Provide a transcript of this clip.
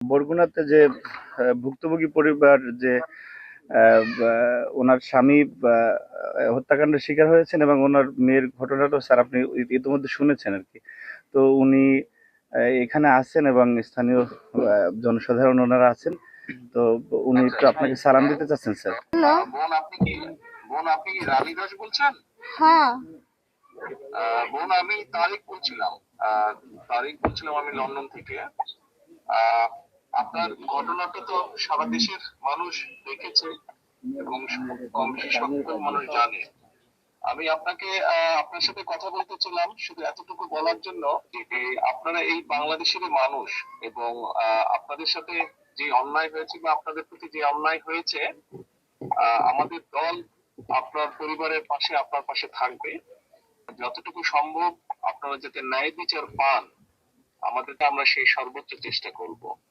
বরগুনাতে যে ভুক্তভোগী পরিবার যে ওনার স্বামী হত্যাকাণ্ডের শিকার হয়েছেন এবং ওনার মেয়ের ঘটনাটা স্যার আপনি ইতিমধ্যে শুনেছেন আর কি। তো উনি এখানে আছেন এবং স্থানীয় জনসাধারণ ওনারা আছেন। তো উনি একটু আপনাকে সালাম দিতে চাচ্ছেন স্যার। হ্যালো। বোন আপনি কি রানী দাস বলছেন? হ্যাঁ। বোন আমি আহ, তারিক বলছিলাম আমি লন্ডন থেকে। আহ, আপনার ঘটনাটা তো সারা দেশের মানুষ দেখেছে এবং কম বেশি সকল মানুষ জানে। আমি আপনার সাথে কথা বলতে ছিলাম শুধু এতটুকু বলার জন্য যে আপনারা এই বাংলাদেশের মানুষ এবং আপনাদের সাথে যে অন্যায় হয়েছে বা আপনাদের প্রতি যে অন্যায় হয়েছে, আমাদের দল আপনার পরিবারের পাশে আপনার পাশে থাকবে। যতটুকু সম্ভব আপনারা যাতে ন্যায় বিচার পান, আমরা সেই সর্বোচ্চ চেষ্টা করব।